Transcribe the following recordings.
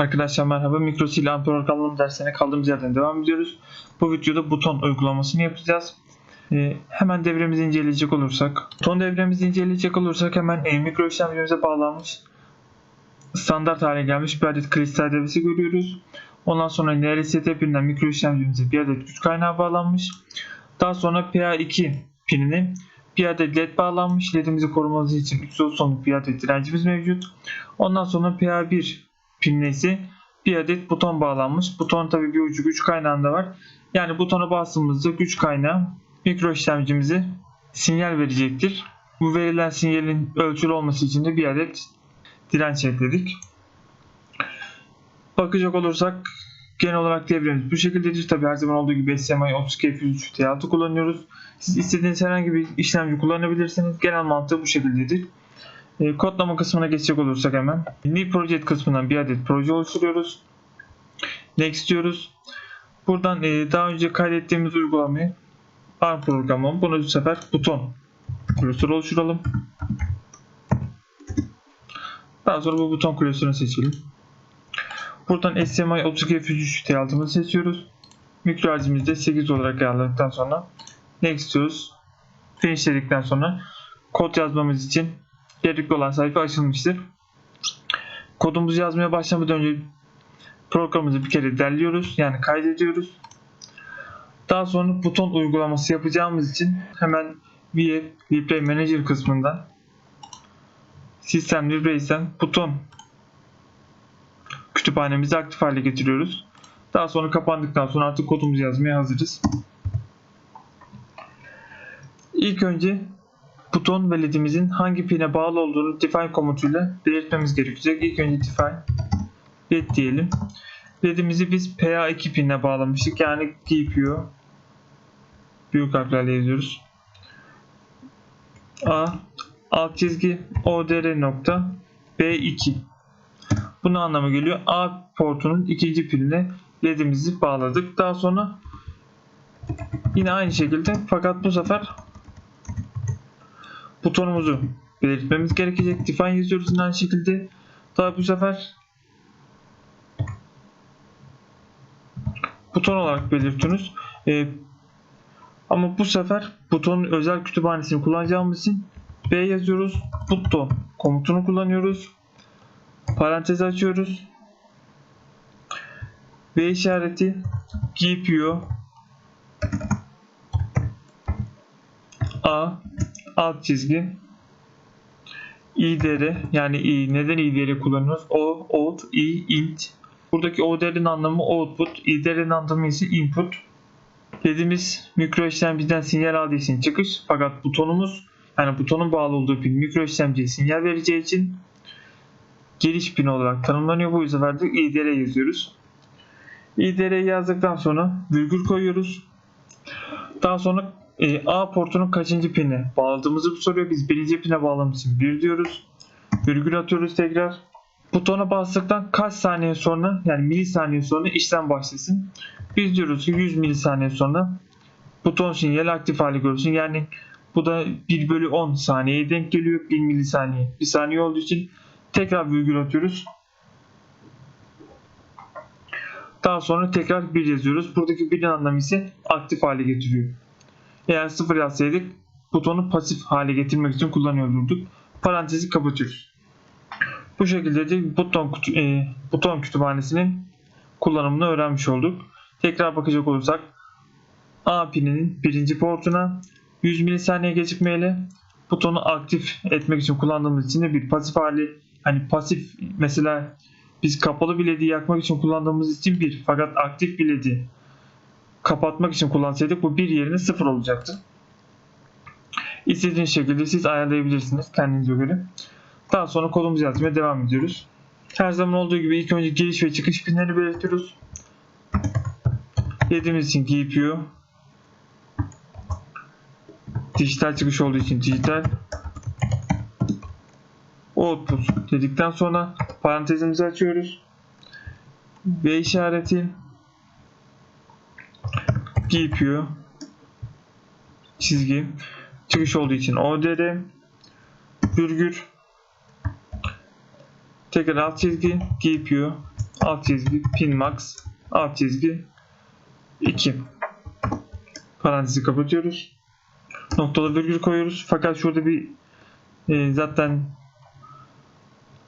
Arkadaşlar merhaba. Mikrosi ile amper kanalım dersine kaldığımız yerden devam ediyoruz. Bu videoda buton uygulamasını yapacağız. Hemen devremizi inceleyecek olursak. Buton devremizi inceleyecek olursak hemen mikro işlemcimize bağlanmış. Standart hale gelmiş bir adet kristal devresi görüyoruz. Ondan sonra NRST pininden mikro işlemcimize bir adet güç kaynağı bağlanmış. Daha sonra PA2 pinine bir adet LED bağlanmış. LED'imizi korumamız için 330 ohmluk bir adet direncimiz mevcut. Ondan sonra PA1 pinine ise bir adet buton bağlanmış. Buton tabi bir ucu güç kaynağında var. Yani butona bastığımızda güç kaynağı mikro işlemcimize sinyal verecektir. Bu verilen sinyalin ölçülü olması için de bir adet direnç ekledik. Bakacak olursak genel olarak devremiz bu şekildedir. Tabi her zaman olduğu gibi SMI 32F103 T6 kullanıyoruz. Siz istediğiniz herhangi bir işlemci kullanabilirsiniz. Genel mantığı bu şekildedir. Kodlama kısmına geçecek olursak hemen New Project kısmından bir adet proje oluşturuyoruz. Next diyoruz. Buradan daha önce kaydettiğimiz uygulamayı ARM programı. Bunu bu sefer buton klasörü oluşturalım. Daha sonra bu buton klasörünü seçelim. Buradan SMI 32F103 T6'mızı seçiyoruz. Mikro hacmimizi de 8 olarak ayarladıktan sonra Next diyoruz. Finish dedikten sonra kod yazmamız için gerekli olan sayfa açılmıştır. Kodumuzu yazmaya başlamadan önce programımızı bir kere derliyoruz. Yani kaydediyoruz. Daha sonra buton uygulaması yapacağımız için hemen VF Library Manager kısmından System Library'den buton kütüphanemizi aktif hale getiriyoruz. Daha sonra kapandıktan sonra artık kodumuzu yazmaya hazırız. İlk önce buton ve ledimizin hangi pine bağlı olduğunu define komutuyla belirtmemiz gerekecek. İlk önce define led diyelim. Ledimizi biz PA2 pinine bağlamıştık. Yani GPU büyük harflerle yazıyoruz. A alt çizgi ODR nokta B2. Bu ne anlama geliyor? A portunun ikinci pinine ledimizi bağladık. Daha sonra yine aynı şekilde fakat bu sefer butonumuzu belirtmemiz gerekecek. Define yazıyoruz yine aynı şekilde. Daha bu sefer buton olarak belirtiyoruz. Ama bu sefer butonun özel kütüphanesini kullanacağımız için B yazıyoruz. Buton komutunu kullanıyoruz. Parantez açıyoruz. V işareti GPU A alt çizgi IDR yani neden IDR kullanıyoruz? O, out, int. Buradaki ODR'in anlamı output, IDR'in anlamı ise input. Dediğimiz mikro işlemciden sinyal aldığı için çıkış, fakat butonumuz yani butonun bağlı olduğu pin mikro işlemciye sinyal vereceği için giriş pin olarak tanımlanıyor. Bu sefer de IDR yazıyoruz. IDR'yi yazdıktan sonra virgül koyuyoruz. Daha sonra A portunun kaçıncı pine bağladığımızı soruyor. Biz birinci pine bağladığımız için 1 diyoruz. Virgül atıyoruz tekrar. Butona bastıktan kaç saniye sonra yani milisaniye sonra işlem başlasın. Biz diyoruz ki 100 milisaniye sonra buton sinyali aktif hale görsün. Yani bu da 1 bölü 10 saniyeye denk geliyor. 1 milisaniye. 1 saniye olduğu için tekrar virgül atıyoruz. Daha sonra tekrar 1 yazıyoruz. Buradaki 1'in anlamı ise aktif hale getiriyor. Eğer 0 yazsaydık butonu pasif hale getirmek için kullanıyorduk. Parantezi kapatıyoruz. Bu şekilde de buton kütüphanesinin kullanımını öğrenmiş olduk. Tekrar bakacak olursak A pininin birinci portuna 100 milisaniye gecikmeyle butonu aktif etmek için kullandığımız için de bir pasif hali, hani pasif mesela biz kapalı bir LED'i yakmak için kullandığımız için 1, fakat aktif bir LED'i kapatmak için kullansaydık bu 1 yerine 0 olacaktı. İstediğiniz şekilde siz ayarlayabilirsiniz kendinize göre. Daha sonra kodumuzu yazmaya devam ediyoruz. Her zaman olduğu gibi ilk önce giriş ve çıkış pinleri belirtiyoruz. LED'imiz için GPU, dijital çıkış olduğu için dijital, output dedikten sonra parantezimizi açıyoruz. V işareti GPU çizgi çıkış olduğu için ODR virgül tekrar alt çizgi GPU alt çizgi pin max alt çizgi 2. Parantezi kapatıyoruz. Noktalı virgül koyuyoruz. Fakat şurada bir zaten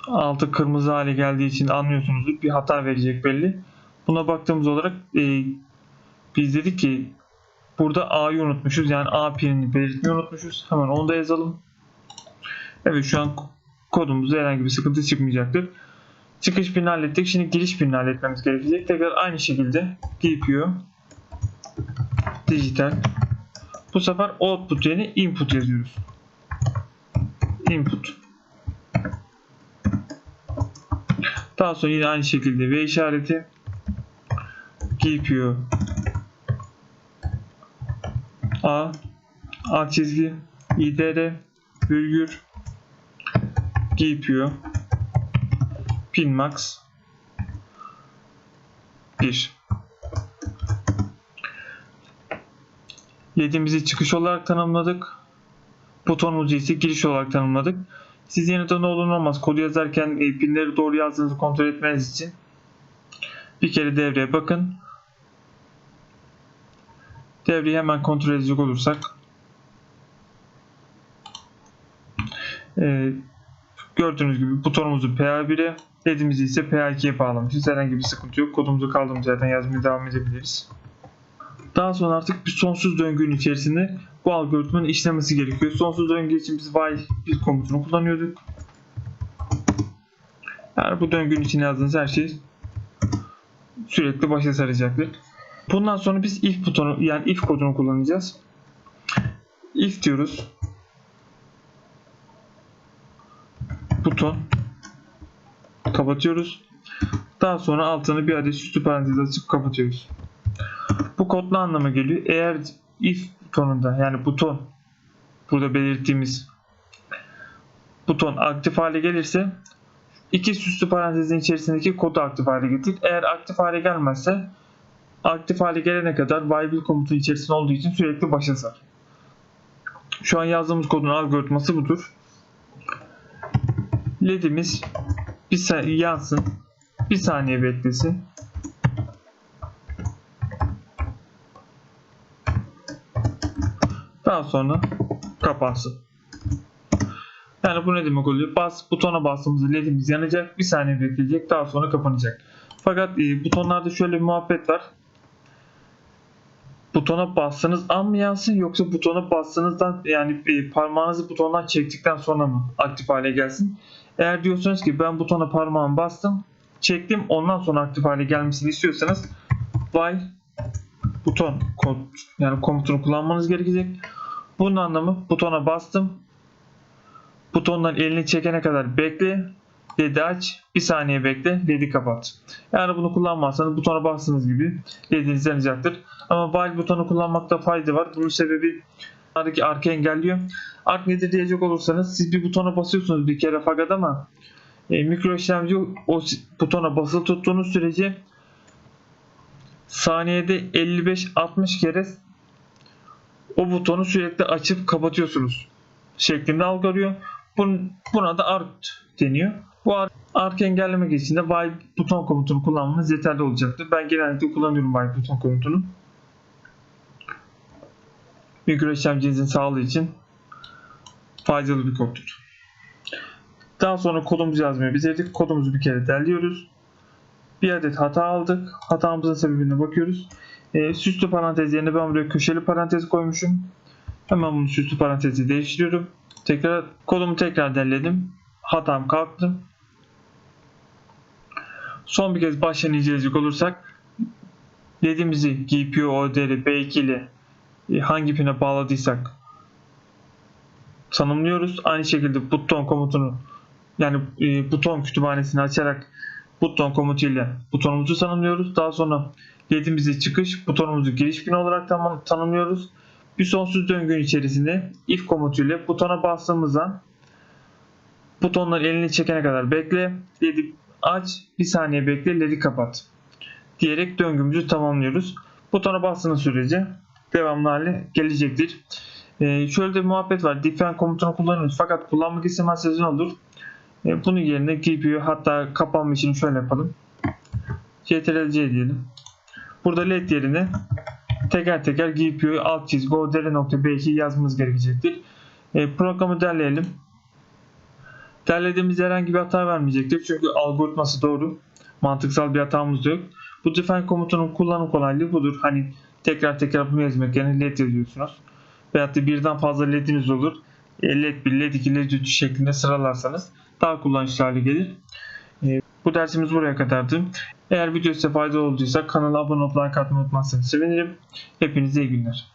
altı kırmızı hale geldiği için anlıyorsunuzdur. Bir hata verecek belli. Buna baktığımız olarak biz dedik ki burada A'yı unutmuşuz. Yani A pinini belirtmeyi unutmuşuz. Hemen onu da yazalım. Evet, şu an kodumuzda herhangi bir sıkıntı çıkmayacaktır. Çıkış pinini hallettik. Şimdi giriş pinini halletmemiz gerekecek. Tekrar aynı şekilde GPU dijital. Bu sefer output yerine input yazıyoruz. Input. Daha sonra yine aynı şekilde V işareti. GPU A çizgi IDR virgül GPU pin max 1. LED'imizi çıkış olarak tanımladık. Butonumuzu ise giriş olarak tanımladık. Siz yeniden ne olur ne olmaz kodu yazarken pinleri doğru yazdığınızı kontrol etmeniz için bir kere devreye bakın. Devreyi hemen kontrol edecek olursak gördüğünüz gibi butonumuzu PA1'e, LED'imizi ise PA2'ye bağlamışız. Herhangi bir sıkıntı yok. Kodumuzu kaldığımız yerden yazmaya devam edebiliriz. Daha sonra artık bir sonsuz döngünün içerisinde bu algoritmanın işlemesi gerekiyor. Sonsuz döngü için biz while bir komutunu kullanıyorduk. Yani bu döngünün içine yazdığınız her şey sürekli başa saracaktır. Bundan sonra biz if butonu yani if kodunu kullanacağız. If diyoruz. Buton kapatıyoruz. Daha sonra altını bir adet süslü parantez açıp kapatıyoruz. Bu kod ne anlama geliyor? Eğer if butonunda yani buton burada belirttiğimiz buton aktif hale gelirse iki süslü parantezin içerisindeki kodu aktif hale getir. Eğer aktif hale gelmezse aktif hale gelene kadar while komutun içerisinde olduğu için sürekli başa sar. Şu an yazdığımız kodun algoritması budur. LED'imiz bir yansın. Bir saniye beklesin. Daha sonra kapansın. Yani bu ne demek oluyor? Butona bastığımızda LED'imiz yanacak. Bir saniye bekleyecek. Daha sonra kapanacak. Fakat butonlarda şöyle bir muhabbet var. Butona bastığınız an mı yansın yoksa butona bastığınızdan yani parmağınızı butondan çektikten sonra mı aktif hale gelsin? Eğer diyorsanız ki ben butona parmağımı bastım, çektim ondan sonra aktif hale gelmesini istiyorsanız while buton yani komutunu kullanmanız gerekecek. Bunun anlamı butona bastım, butondan elini çekene kadar bekle, LED'i aç, bir saniye bekle, LED'i kapat. Yani bunu kullanmazsanız butona bastığınız gibi LED'iniz yanacaktır. Ama while butonu kullanmakta fayda var. Bunun sebebi arka engelliyor. Ark nedir diyecek olursanız siz bir butona basıyorsunuz bir kere fakat ama mikro işlemci o butona basılı tuttuğunuz sürece saniyede 55-60 kere o butonu sürekli açıp kapatıyorsunuz şeklinde algılıyor. Buna da ark deniyor. Bu ark engellemek için de while buton komutunu kullanmanız yeterli olacaktır. Ben genellikle kullanıyorum while buton komutunu. Mikro işlemcinizin sağlığı için faydalı bir koddur. Daha sonra kodumuzu yazmaya bitirdik. Kodumuzu bir kere derliyoruz. Bir adet hata aldık. Hatamızın sebebine bakıyoruz. Süslü parantez yerine ben buraya köşeli parantez koymuşum. Hemen bunu süslü parantezi değiştiriyorum. Kodumu tekrar derledim. Hatam kalktı. Son bir kez baştan inceleyecek olursak LED'imizi GPU ODR B2 ile hangi pine bağladıysak tanımlıyoruz. Aynı şekilde buton komutunu yani buton kütüphanesini açarak buton komutuyla butonumuzu tanımlıyoruz. Daha sonra LED'imizi çıkış, butonumuzu giriş pini olarak tanımlıyoruz. Bir sonsuz döngünün içerisinde if komutuyla butona bastığımızda butonların elini çekene kadar bekle, LED'i aç, bir saniye bekle, LED'i kapat diyerek döngümüzü tamamlıyoruz. Butona bastığınız sürece devamlı hale gelecektir. Şöyle de bir muhabbet var. Define komutunu kullanıyoruz fakat kullanmak istemezseniz ne olur? Bunun yerine GPU hatta kapanma için şöyle yapalım. Ctrl+C diyelim. Burada led yerine teker teker GPU alt çizgi ODR.B2 yazmamız gerekecektir. Programı derleyelim. Derlediğimiz herhangi bir hata vermeyecektir. Çünkü algoritması doğru. Mantıksal bir hatamız yok. Bu define komutunun kullanım kolaylığı budur. Hani tekrar tekrar bunu yazmak yerine led yazıyorsunuz. Veyahut da birden fazla lediniz olur. Led 1, led 2, led 3 şeklinde sıralarsanız daha kullanışlı hale gelir. Bu dersimiz buraya kadardı. Eğer video size faydalı olduysa kanala abone olup like atmayı unutmazsanız sevinirim. Hepinize iyi günler.